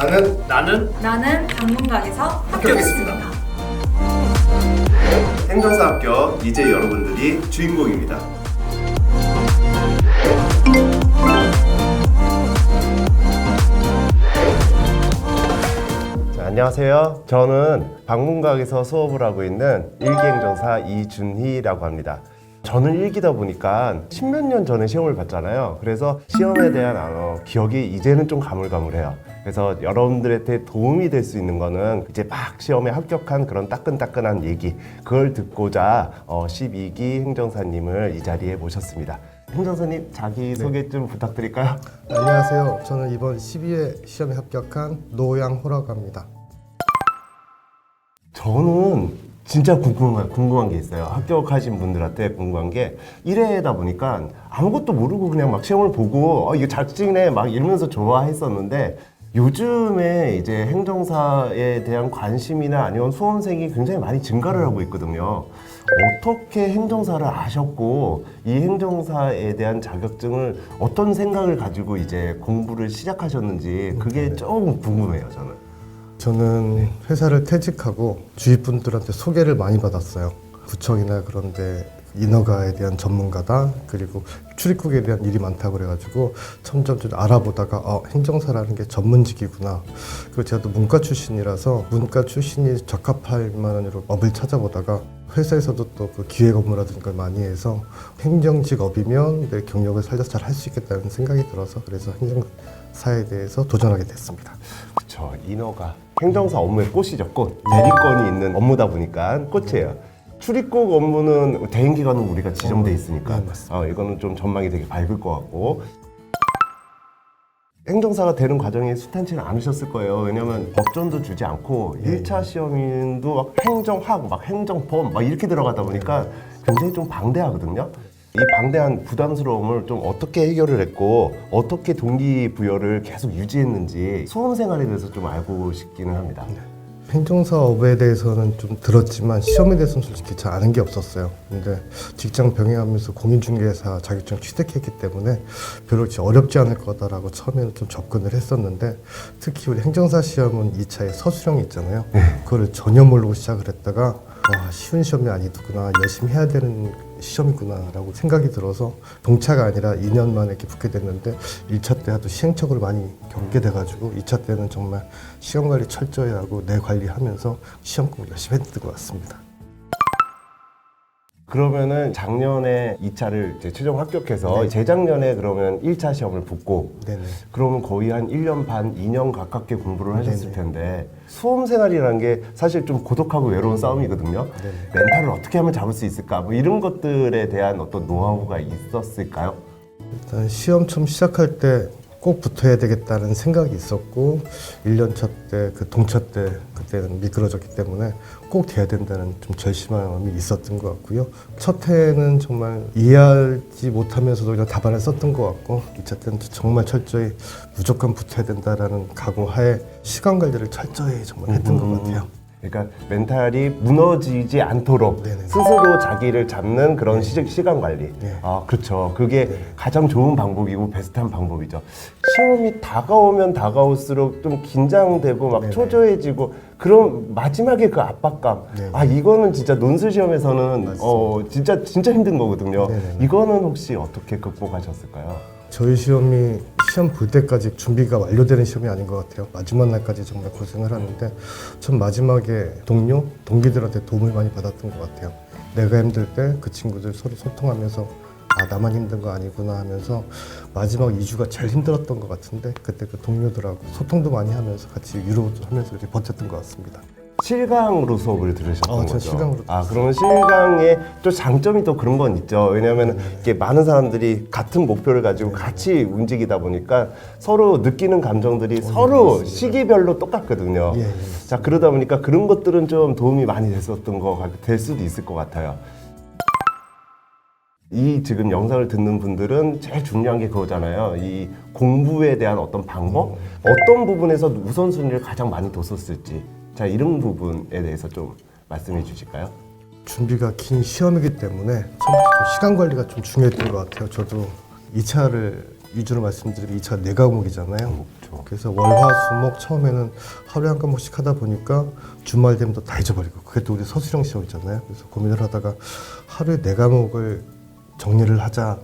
나는 방문각에서 합격했습니다. 행정사 합격, 이제 여러분들이 주인공입니다. 자, 안녕하세요. 저는 방문각에서 수업을 하고 있는 일기행정사 이준희라고 합니다. 저는 일기다 보니까 십몇 년 전에 시험을 봤잖아요. 그래서 시험에 대한 기억이 이제는 좀 가물가물해요. 그래서 여러분들한테 도움이 될 수 있는 거는 이제 막 시험에 합격한 그런 따끈따끈한 얘기, 그걸 듣고자 12기 행정사님을 이 자리에 모셨습니다. 행정사님 자기소개 좀 부탁드릴까요? 안녕하세요. 저는 이번 12회 시험에 합격한 노양호라고 합니다. 저는 진짜 궁금한 게 있어요. 합격하신 분들한테 궁금한 게 1회다 보니까 아무것도 모르고 그냥 막 시험을 보고 이거 잘 찍네 막 이러면서 좋아했었는데, 요즘에 이제 행정사에 대한 관심이나 아니면 수험생이 굉장히 많이 증가를 하고 있거든요. 어떻게 행정사를 아셨고 이 행정사에 대한 자격증을 어떤 생각을 가지고 이제 공부를 시작하셨는지 그게 조금 궁금해요, 저는 회사를 퇴직하고 주위 분들한테 소개를 많이 받았어요. 구청이나 그런데 인허가에 대한 전문가다, 그리고 출입국에 대한 일이 많다고 그래가지고 점점 좀 알아보다가 행정사라는 게 전문직이구나. 그리고 제가 또 문과 출신이라서 문과 출신이 적합할 만한 업을 찾아보다가 회사에서도 또 그 기획 업무라든가 걸 많이 해서 행정직업이면 내 경력을 살려서 잘 할 수 있겠다는 생각이 들어서 그래서 행정사에 대해서 도전하게 됐습니다. 그렇죠. 인허가 행정사 업무의 꽃이죠. 꽃. 대리권이 있는 업무다 보니까 꽃이에요. 출입국 업무는 대행기관은 우리가 지정돼 있으니까 이거는 좀 전망이 되게 밝을 것 같고, 행정사가 되는 과정이 순탄치는 않으셨을 거예요. 왜냐면 법전도 주지 않고 1차 시험인도 막 행정학, 막 행정법 막 이렇게 들어가다 보니까 굉장히 좀 방대하거든요. 이 방대한 부담스러움을 좀 어떻게 해결을 했고 어떻게 동기부여를 계속 유지했는지 수험생활에 대해서 좀 알고 싶기는 합니다. 행정사업에 대해서는 좀 들었지만 시험에 대해서는 솔직히 잘 아는 게 없었어요. 근데 직장 병행하면서 공인중개사 자격증 취득했기 때문에 별로 어렵지 않을 거다라고 처음에는 좀 접근을 했었는데, 특히 우리 행정사 시험은 2차에 서술형이 있잖아요. 그거를 전혀 모르고 시작을 했다가 와, 쉬운 시험이 아니구나, 열심히 해야 되는 시험이구나 라고 생각이 들어서 동차가 아니라 2년 만에 이렇게 붙게 됐는데, 1차 때 하도 시행착오를 많이 겪게 돼가지고 2차 때는 정말 시험 관리 철저히 하고 내 관리하면서 시험 공부 열심히 했던 것 같습니다. 그러면은 작년에 2차를 이제 최종 합격해서 재작년에 그러면 1차 시험을 붙고, 네네. 그러면 거의 한 1년 반, 2년 가깝게 공부를 하셨을 네네. 텐데, 수험 생활이라는 게 사실 좀 고독하고 외로운 싸움이거든요. 네네. 멘탈을 어떻게 하면 잡을 수 있을까? 뭐 이런 것들에 대한 어떤 노하우가 있었을까요? 일단 시험 처음 시작할 때 꼭 붙어야 되겠다는 생각이 있었고, 1년차 때 그 동차 때 그때는 미끄러졌기 때문에 꼭 돼야 된다는 좀 절실함이 있었던 것 같고요. 첫 해는 정말 이해하지 못하면서도 그냥 답안을 썼던 것 같고, 2차 때는 정말 철저히 무조건 붙어야 된다라는 각오하에 시간 관리를 철저히 정말 했던 것 같아요. 그러니까 멘탈이 무너지지 않도록 네네. 스스로 자기를 잡는 그런 시간 관리. 네. 아, 그렇죠. 그게 가장 좋은 방법이고 베스트한 방법이죠. 시험이 다가오면 다가올수록 좀 긴장되고 막 네네. 초조해지고, 그럼 마지막에 그 압박감. 네네. 아, 이거는 진짜 논술 시험에서는 맞습니다. 진짜 힘든 거거든요. 네네. 이거는 혹시 어떻게 극복하셨을까요? 저희 시험이 시험 볼 때까지 준비가 완료되는 시험이 아닌 것 같아요. 마지막 날까지 정말 고생을 하는데, 전 마지막에 동기들한테 도움을 많이 받았던 것 같아요. 내가 힘들 때 그 친구들 서로 소통하면서 나만 힘든 거 아니구나 하면서 마지막 2주가 제일 힘들었던 것 같은데, 그때 그 동료들하고 소통도 많이 하면서 같이 위로도 하면서 이렇게 버텼던 것 같습니다. 실강으로 수업을 들으셨던 저 거죠? 실강으로 그러면 실강의 또 장점이 또 그런 건 있죠. 왜냐하면 이게 많은 사람들이 같은 목표를 가지고 같이 움직이다 보니까 서로 느끼는 감정들이 서로 맞습니다. 시기별로 똑같거든요. 예. 자, 그러다 보니까 그런 것들은 좀 도움이 많이 됐었던 될 수도 있을 것 같아요. 이 지금 영상을 듣는 분들은 제일 중요한 게 그거잖아요. 이 공부에 대한 어떤 방법? 어떤 부분에서 우선순위를 가장 많이 뒀었을지. 자, 이런 부분에 대해서 좀 말씀해 주실까요? 준비가 긴 시험이기 때문에 처음부터 시간 관리가 좀 중요했던 것 같아요. 저도 2차를 위주로 말씀드리면 2차 4과목이잖아요. 그렇죠. 그래서 월화수목 처음에는 하루에 한 과목씩 하다 보니까 주말 되면 또 다 잊어버리고 그게 또 우리 서술형 시험이잖아요. 그래서 고민을 하다가 하루에 4과목을 정리를 하자.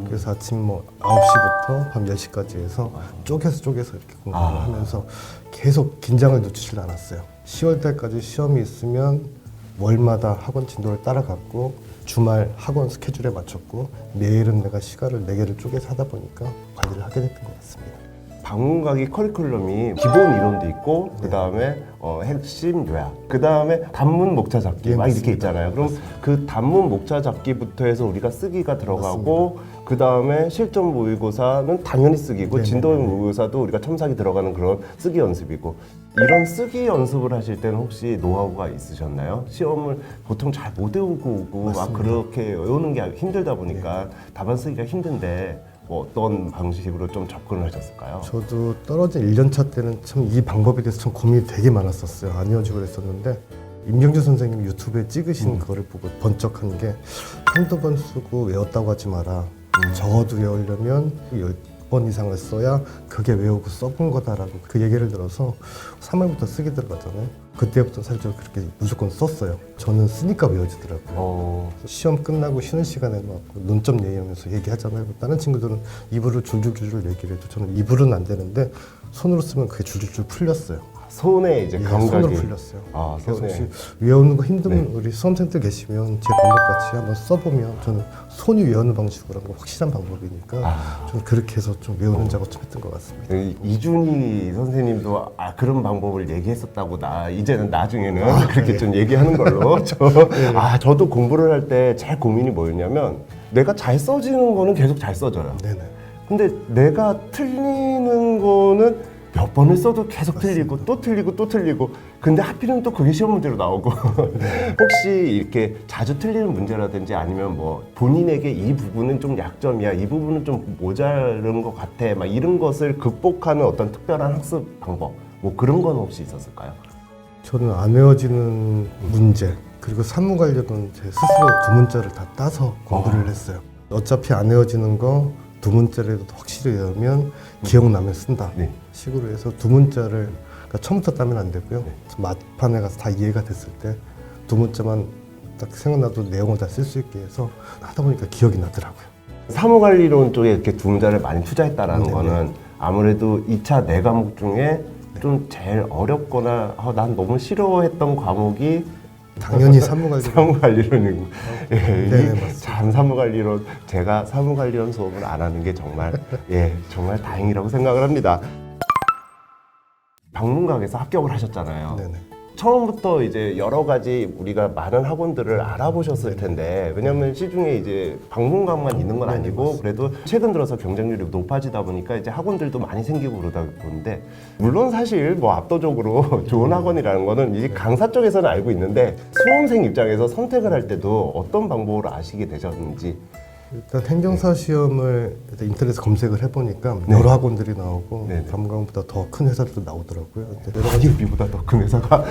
그래서 아침 뭐 9시부터 밤 10시까지 해서 쪼개서 이렇게 공부를 하면서 계속 긴장을 놓치질 않았어요. 10월 달까지 시험이 있으면 월마다 학원 진도를 따라갔고 주말 학원 스케줄에 맞췄고 매일은 내가 시간을 4개를 쪼개서 하다 보니까 관리를 하게 됐던 것 같습니다. 방문가기 커리큘럼이 기본 이론도 있고 그 다음에 핵심 요약, 그 다음에 단문 목차 잡기 예, 막 이렇게 맞습니다. 있잖아요. 그럼 그 단문 목차 잡기부터 해서 우리가 쓰기가 들어가고 그 다음에 실전 모의고사는 당연히 쓰기고 네네네. 진도 모의고사도 우리가 첨삭이 들어가는 그런 쓰기 연습이고 이런 쓰기 연습을 하실 때는 혹시 노하우가 있으셨나요? 시험을 보통 잘 못 외우고 오고 막 맞습니다. 그렇게 외우는 게 힘들다 보니까 답안 쓰기가 힘든데 어떤 방식으로 좀 접근을 하셨을까요? 저도 떨어진 1년차 때는 참 이 방법에 대해서 참 고민이 되게 많았었어요. 안 외워지고 그랬었는데 임경주 선생님 유튜브에 찍으신 그거를 보고 번쩍한 게 한두 번 쓰고 외웠다고 하지 마라. 적어도 외우려면 10번 이상을 써야 그게 외우고 써본 거다라고 그 얘기를 들어서 3월부터 쓰기 들어가잖아요. 그때부터 사실 저 그렇게 무조건 썼어요. 저는 쓰니까 외워지더라고요. 시험 끝나고 쉬는 시간에 막 논점 얘기하면서 얘기하잖아요. 다른 친구들은 입으로 줄줄줄 얘기를 해도 저는 입으로는 안 되는데 손으로 쓰면 그게 줄줄줄 풀렸어요. 손에 이제 예, 감각이 손으로 풀렸어요. 아, 그래서 손에. 혹시 외우는 거 힘든 네. 우리 수험생들 계시면 제 방법같이 한번 써보면 저는 손이 외우는 방식으로 한 거 확실한 방법이니까 좀 그렇게 해서 좀 외우는 작업 좀 했던 것 같습니다. 이준희 선생님도 그런 방법을 얘기했었다고 이제는 나중에는 그렇게 좀 얘기하는 걸로 저도 공부를 할 때 제일 고민이 뭐였냐면 내가 잘 써지는 거는 계속 잘 써져요. 네네. 근데 내가 틀리는 거는 몇 번을 써도 계속 틀리고 또 틀리고 또 틀리고 근데 하필이면 또 그게 시험 문제로 나오고 혹시 이렇게 자주 틀리는 문제라든지 아니면 뭐 본인에게 이 부분은 좀 약점이야 이 부분은 좀 모자른 것 같아 막 이런 것을 극복하는 어떤 특별한 학습 방법 뭐 그런 건 혹시 있었을까요? 저는 안 외워지는 문제 그리고 산무 관련은 제 스스로 두 문자를 다 따서 공부를 했어요. 어차피 안 외워지는 거 두 문자라도 확실히 외우면 기억나면 쓴다 네. 식으로 해서 두 문자를 그러니까 처음부터 따면 안 되고요. 막판에 가서 다 이해가 됐을 때 두 문자만 딱 생각나도 내용을 다 쓸 수 있게 해서 하다 보니까 기억이 나더라고요. 사무관리론 쪽에 이렇게 두 문자를 많이 투자했다라는 네네. 거는 아무래도 2차 네 과목 중에 좀 제일 어렵거나 난 너무 싫어했던 과목이 당연히 산무 관련 사무관리론이고 네네, 맞습니다. 참 사무관리론 제가 사무관리론 수업을 안 하는 게 정말 정말 다행이라고 생각을 합니다. 방문각에서 합격을 하셨잖아요. 네네. 처음부터 이제 여러 가지 우리가 많은 학원들을 알아보셨을 텐데 왜냐하면 시중에 이제 방문각만 있는 건 아니고 그래도 최근 들어서 경쟁률이 높아지다 보니까 이제 학원들도 많이 생기고 그러다 보는데 물론 사실 뭐 압도적으로 좋은 학원이라는 거는 이 강사 쪽에서는 알고 있는데 수험생 입장에서 선택을 할 때도 어떤 방법으로 아시게 되셨는지. 일단 행정사 시험을 일단 인터넷에 검색을 해보니까 여러 학원들이 나오고 네네. 방문각보다 더 큰 회사들도 나오더라고요. 근데 여러 아니 우리보다 더 큰 회사가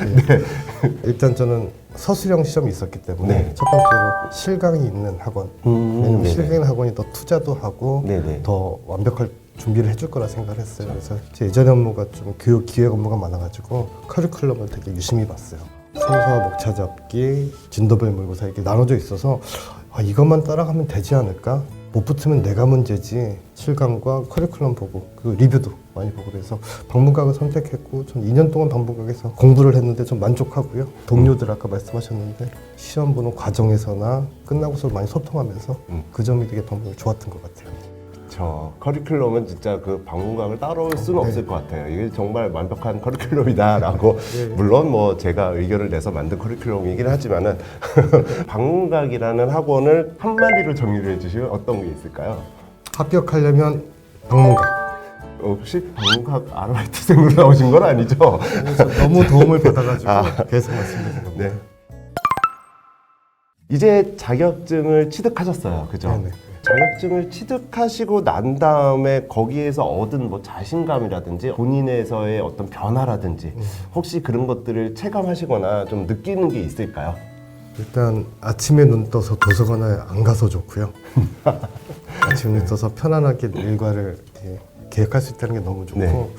일단 저는 서술형 시험이 있었기 때문에 네. 첫 번째로 실강이 있는 학원. 왜냐면 네네. 실강이 있는 학원이 더 투자도 하고 네네. 더 완벽할 준비를 해줄 거라 생각을 했어요. 그래서 제 예전 업무가 좀 교육 기획 업무가 많아가지고 커리큘럼을 되게 유심히 봤어요. 삼수와 목차 잡기, 진도별 모의고사 이렇게 나눠져 있어서 이것만 따라가면 되지 않을까? 못 붙으면 내가 문제지. 실강과 커리큘럼 보고 그 리뷰도 많이 보고 그래서 방문각을 선택했고 전 2년 동안 방문각에서 공부를 했는데 좀 만족하고요. 동료들 아까 말씀하셨는데 시험 보는 과정에서나 끝나고서 많이 소통하면서 그 점이 되게 방문이 좋았던 것 같아요. 저 커리큘럼은 진짜 그 방문각을 따라올 수는 없을 것 같아요. 이게 정말 완벽한 커리큘럼이다라고 물론 뭐 제가 의견을 내서 만든 커리큘럼이긴 하지만은 방문각이라는 학원을 한마디로 정리를 해주시면 어떤 게 있을까요? 합격하려면 방문각. 혹시 방문각 아르바이트생으로 나오신 건 아니죠? 그래서 너무 도움을 받아가지고 계속 말씀드린 겁니다. 네. 이제 자격증을 취득하셨어요, 그죠? 네네. 자격증을 취득하시고 난 다음에 거기에서 얻은 뭐 자신감이라든지 본인에서의 어떤 변화라든지 혹시 그런 것들을 체감하시거나 좀 느끼는 게 있을까요? 일단 아침에 눈 떠서 도서관에 안 가서 좋고요. 아침에 눈 떠서 편안하게 일과를 이렇게 계획할 수 있다는 게 너무 좋고 네.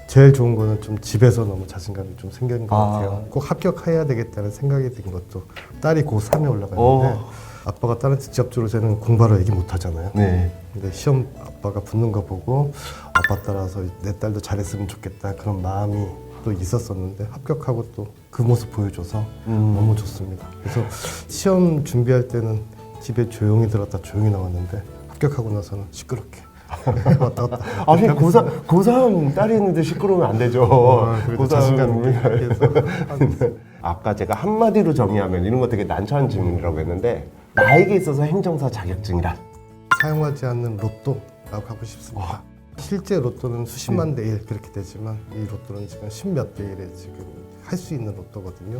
제일 좋은 거는 좀 집에서 너무 자신감이 좀 생긴 것 아. 같아요. 꼭 합격해야 되겠다는 생각이 든 것도 딸이 고3에 올라가는데 아빠가 딸한테 직접적으로 저는 공부하라 얘기 못 하잖아요. 네. 근데 시험 아빠가 붙는 거 보고 아빠 따라서 내 딸도 잘했으면 좋겠다 그런 마음이 또 있었었는데 합격하고 또 그 모습 보여줘서 너무 좋습니다. 그래서 시험 준비할 때는 집에 조용히 들었다 조용히 나왔는데 합격하고 나서는 시끄럽게 왔다 갔다. 아니 고3 딸이 있는데 시끄러우면 안 되죠. 그래도 자신감 있게 해서 아까 제가 한마디로 정의하면 이런 거 되게 난처한 질문이라고 했는데 나에게 있어서 행정사 자격증이란? 사용하지 않는 로또라고 하고 싶습니다. 실제 로또는 수십만 대 1 그렇게 되지만 이 로또는 지금 십몇 대 1에 지금 할 수 있는 로또거든요.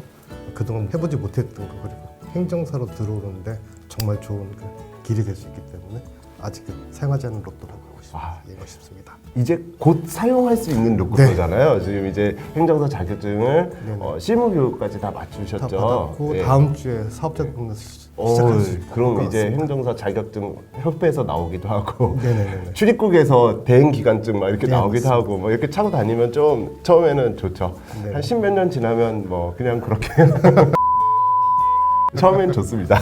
그동안 해보지 못했던 거 그리고 행정사로 들어오는데 정말 좋은 그 길이 될 수 있기 때문에 아직 사용하지 않는 로또라고 하고 싶습니다. 이제 곧 사용할 수 있는 로또잖아요. 지금 이제 행정사 자격증을 실무 교육까지 다 맞추셨죠. 다 받았고 예. 다음 주에 사업자 등록을 시작할 수 있을 그럼 것 이제 같습니다. 행정사 자격증 협회에서 나오기도 하고 네네네. 출입국에서 대행 기간증 막 이렇게 네, 나오기도 맞습니다. 하고 뭐 이렇게 차고 다니면 좀 처음에는 좋죠. 네. 한 십몇 년 지나면 뭐 그냥 그렇게 처음엔 좋습니다.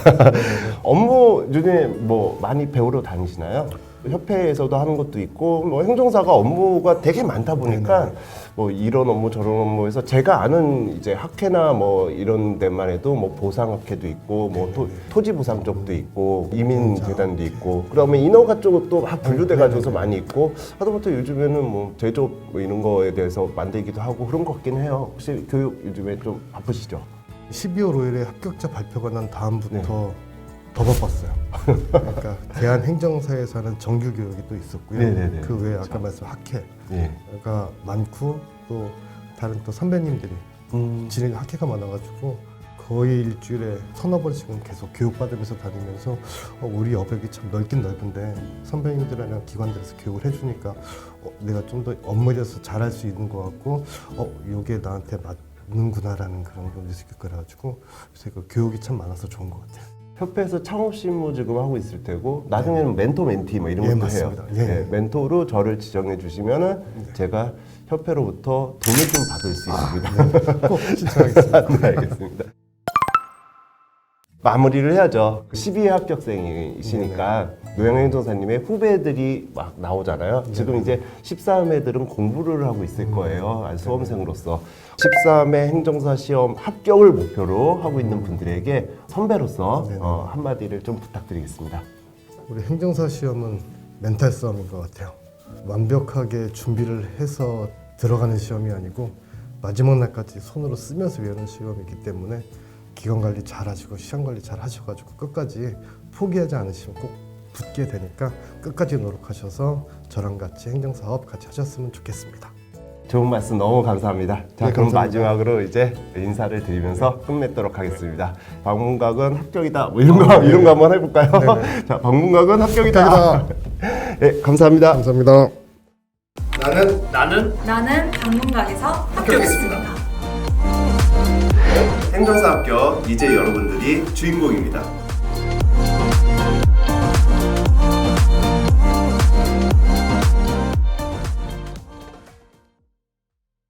업무 중에 뭐 많이 배우러 다니시나요? 협회에서도 하는 것도 있고 뭐 행정사가 업무가 되게 많다 보니까 뭐 이런 업무 저런 업무에서 제가 아는 이제 학회나 뭐 이런 데만 해도 뭐 보상학회도 있고 뭐 토지 보상 쪽도 있고 이민 재단도 있고 그다음에 인허가 쪽도 막 분류돼 가지고서 많이 있고 하다못해 요즘에는 뭐 제조업 뭐 이런 거에 대해서 만들기도 하고 그런 것 같긴 해요. 혹시 교육 요즘에 좀 바쁘시죠? 12월 5일에 합격자 발표가 난 다음부터 더 바빴어요. 그러니까 대한행정사에서 하는 정규 교육이 또 있었고요. 네네네. 그 외에 아까 말씀 학회가 예. 많고 또 다른 또 선배님들이 진행 학회가 많아가지고 거의 일주일에 서너 번씩은 계속 교육받으면서 다니면서 우리 여백이 참 넓긴 넓은데 선배님들이랑 기관들에서 교육을 해주니까 내가 좀 더 업무에 대해서 잘할 수 있는 것 같고 이게 나한테 맞는구나라는 그런 걸 느낄 거라가지고 그래서 그 교육이 참 많아서 좋은 것 같아요. 협회에서 창업 실무 지금 하고 있을 테고 나중에는 멘토 멘티 뭐 이런 예, 것도 맞습니다. 해요. 예. 네, 멘토로 저를 지정해 주시면은 제가 협회로부터 돈을 좀 받을 수 있습니다. 꼭 신청하겠습니다. 네, 알겠습니다. 마무리를 해야죠. 12회 합격생이시니까 노영행정사님의 후배들이 막 나오잖아요. 지금 이제 13회들은 공부를 하고 있을 거예요. 수험생으로서. 13회 행정사 시험 합격을 목표로 하고 있는 분들에게 선배로서 한마디를 좀 부탁드리겠습니다. 우리 행정사 시험은 멘탈 싸움인 것 같아요. 완벽하게 준비를 해서 들어가는 시험이 아니고 마지막 날까지 손으로 쓰면서 외우는 시험이기 때문에 기간 관리 잘 하시고 시간 관리 잘 하셔가지고 끝까지 포기하지 않으시면 꼭 붙게 되니까 끝까지 노력하셔서 저랑 같이 행정사업 같이 하셨으면 좋겠습니다. 좋은 말씀 너무 감사합니다. 자, 네, 그럼 감사합니다. 마지막으로 이제 인사를 드리면서 끝맺도록 하겠습니다. 방문각은 합격이다. 뭐 이런 거 한번 해볼까요? 자, 방문각은 합격이다. 네, 감사합니다. 감사합니다. 나는 방문각에서 합격했습니다. 행정사 합격 이제 여러분들이 주인공입니다.